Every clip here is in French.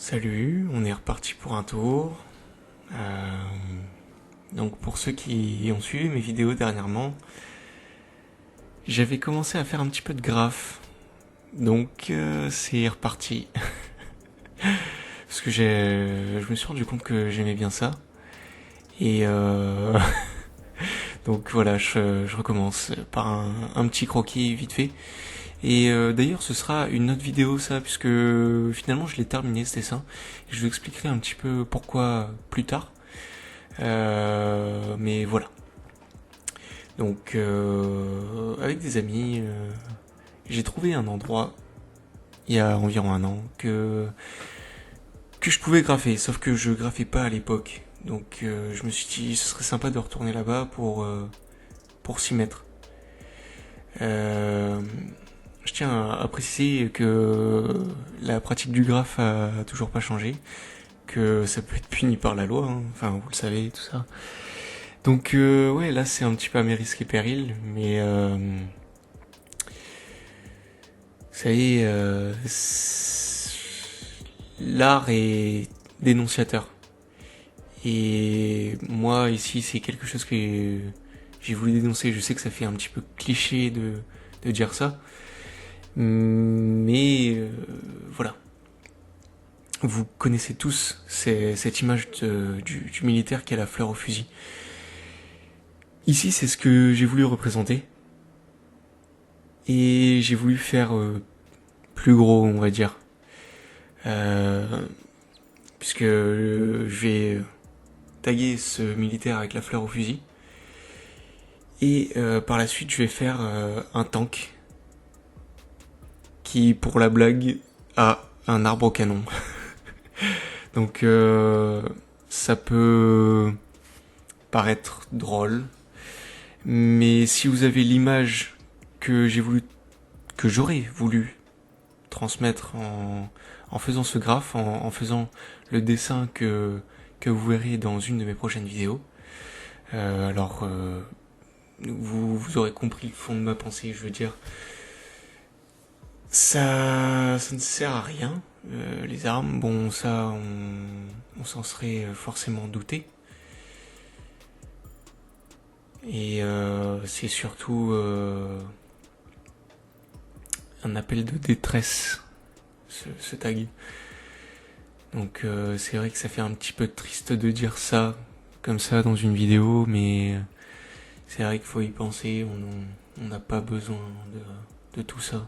Salut, on est reparti pour un tour. Donc pour ceux qui ont suivi mes vidéos dernièrement, j'avais commencé à faire un petit peu de graphe. Donc c'est reparti. Parce que je me suis rendu compte que j'aimais bien ça. Et donc voilà, je recommence par un petit croquis vite fait. Et d'ailleurs ce sera une autre vidéo ça, puisque finalement je l'ai terminé ce dessin. Et je vous expliquerai un petit peu pourquoi plus tard. Mais voilà. Donc avec des amis, j'ai trouvé un endroit il y a environ un an que je pouvais graffer, sauf que je graffais pas à l'époque. Donc je me suis dit ce serait sympa de retourner là-bas pour s'y mettre. Je tiens à préciser que la pratique du graphe a toujours pas changé, que ça peut être puni par la loi, hein. Enfin vous le savez tout ça. Donc ouais, là c'est un petit peu à mes risques et périls, mais vous savez, l'art est dénonciateur. Et moi ici c'est quelque chose que j'ai voulu dénoncer. Je sais que ça fait un petit peu cliché de dire ça, mais voilà. Vous connaissez tous cette image du militaire qui a la fleur au fusil. Ici c'est ce que j'ai voulu représenter. Et j'ai voulu faire plus gros, on va dire. Puisque je vais taguer ce militaire avec la fleur au fusil. Et par la suite, je vais faire un tank qui, pour la blague, a un arbre au canon. Donc ça peut paraître drôle, mais si vous avez l'image que j'aurais voulu transmettre en faisant ce graphe, en faisant le dessin que vous verrez dans une de mes prochaines vidéos. Alors, vous aurez compris le fond de ma pensée, je veux dire. Ça ne sert à rien. Les armes, bon, ça, on s'en serait forcément douté. Et c'est surtout un appel de détresse, ce tag. Donc c'est vrai que ça fait un petit peu triste de dire ça, comme ça, dans une vidéo, mais c'est vrai qu'il faut y penser, on n'a pas besoin de tout ça.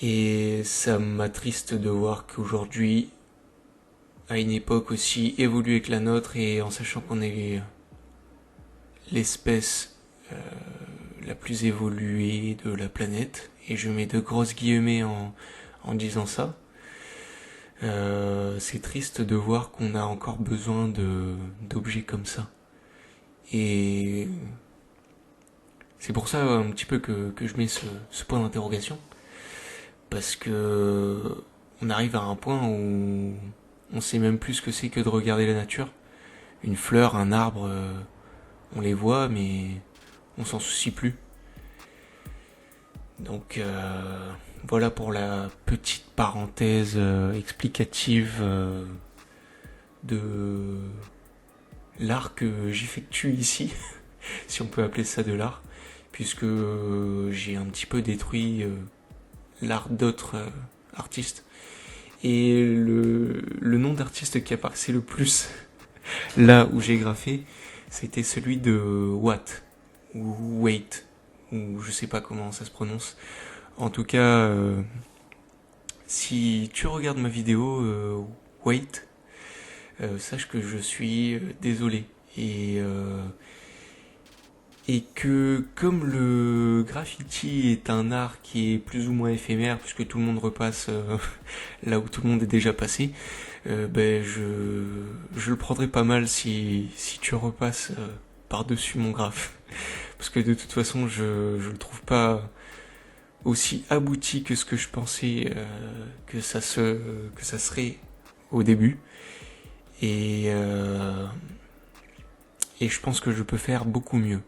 Et ça m'attriste de voir qu'aujourd'hui, à une époque aussi évoluée que la nôtre, et en sachant qu'on est l'espèce la plus évoluée de la planète, et je mets de grosses guillemets en disant ça, c'est triste de voir qu'on a encore besoin d'objets comme ça. Et c'est pour ça un petit peu que je mets ce point d'interrogation. Parce que on arrive à un point où on sait même plus ce que c'est que de regarder la nature. Une fleur, un arbre, on les voit mais on s'en soucie plus. Donc voilà pour la petite parenthèse explicative de l'art que j'effectue ici, si on peut appeler ça de l'art, puisque j'ai un petit peu détruit l'art d'autres artistes. Et le nom d'artiste qui apparaissait le plus là où j'ai graffé, c'était celui de Watt, ou Wait, ou je sais pas comment ça se prononce. En tout cas, si tu regardes ma vidéo Wait, sache que je suis désolé. Et que comme le graffiti est un art qui est plus ou moins éphémère, puisque tout le monde repasse là où tout le monde est déjà passé, ben je le prendrais pas mal si tu repasses par-dessus mon graphe. Parce que de toute façon, je le trouve pas aussi abouti que ce que je pensais que ça serait au début. Et je pense que je peux faire beaucoup mieux.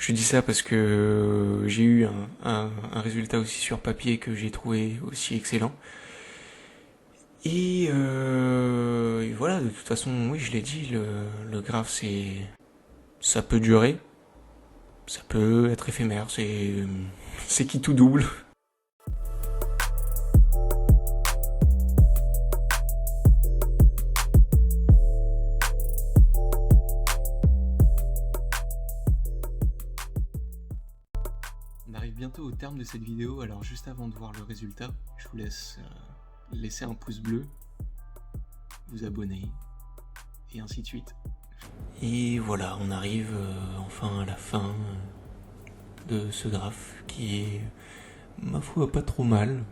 Je dis ça parce que j'ai eu un résultat aussi sur papier que j'ai trouvé aussi excellent. Et voilà, de toute façon, oui, je l'ai dit, le graphe, ça peut durer, ça peut être éphémère, c'est qui tout double. On arrive bientôt au terme de cette vidéo, alors juste avant de voir le résultat, je vous laisse laisser un pouce bleu, vous abonner, et ainsi de suite. Et voilà, on arrive enfin à la fin de ce graphe qui est, ma foi, pas trop mal.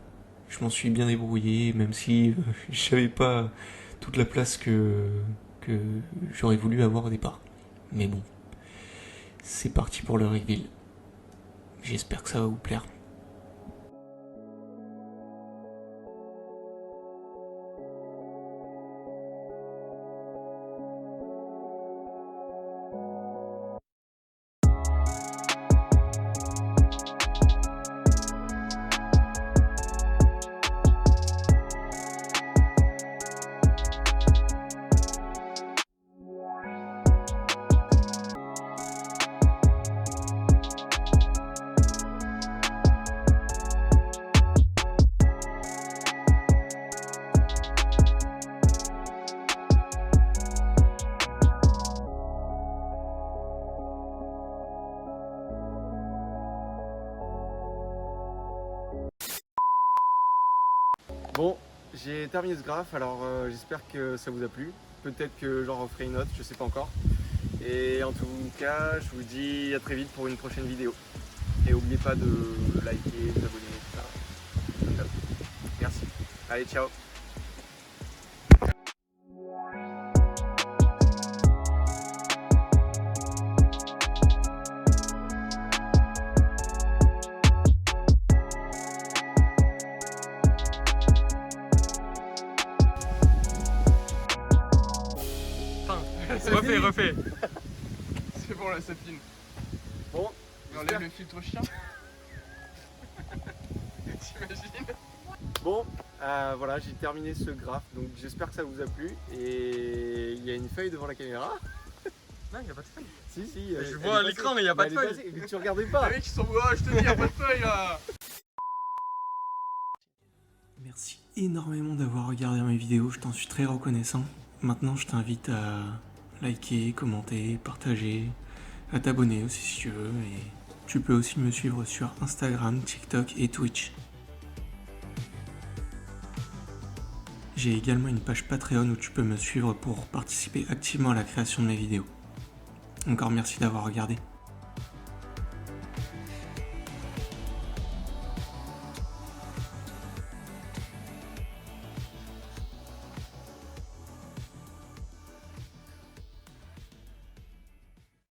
Je m'en suis bien débrouillé, même si je savais pas toute la place que j'aurais voulu avoir au départ. Mais bon, c'est parti pour le reveal. J'espère que ça va vous plaire. Bon, j'ai terminé ce graphe, alors j'espère que ça vous a plu. Peut-être que j'en referai une autre, je sais pas encore. Et en tout cas, je vous dis à très vite pour une prochaine vidéo. Et n'oubliez pas de liker, de vous abonner, tout ça. Merci. Allez, ciao. Refais. C'est bon là, ça filme. Bon, on enlève le filtre chien. T'imagines? Bon, voilà, j'ai terminé ce graphe, donc j'espère que ça vous a plu. Et il y a une feuille devant la caméra. Non, il n'y a pas de feuille. Si, je vois à l'écran, mais il n'y a pas de feuille. Mais tu regardais pas. Les mecs, ils sont je te dis, il n'y a pas de feuille là. Merci énormément d'avoir regardé mes vidéos, je t'en suis très reconnaissant. Maintenant, je t'invite à liker, commenter, partager, à t'abonner aussi si tu veux. Et tu peux aussi me suivre sur Instagram, TikTok et Twitch. J'ai également une page Patreon où tu peux me suivre pour participer activement à la création de mes vidéos. Encore merci d'avoir regardé.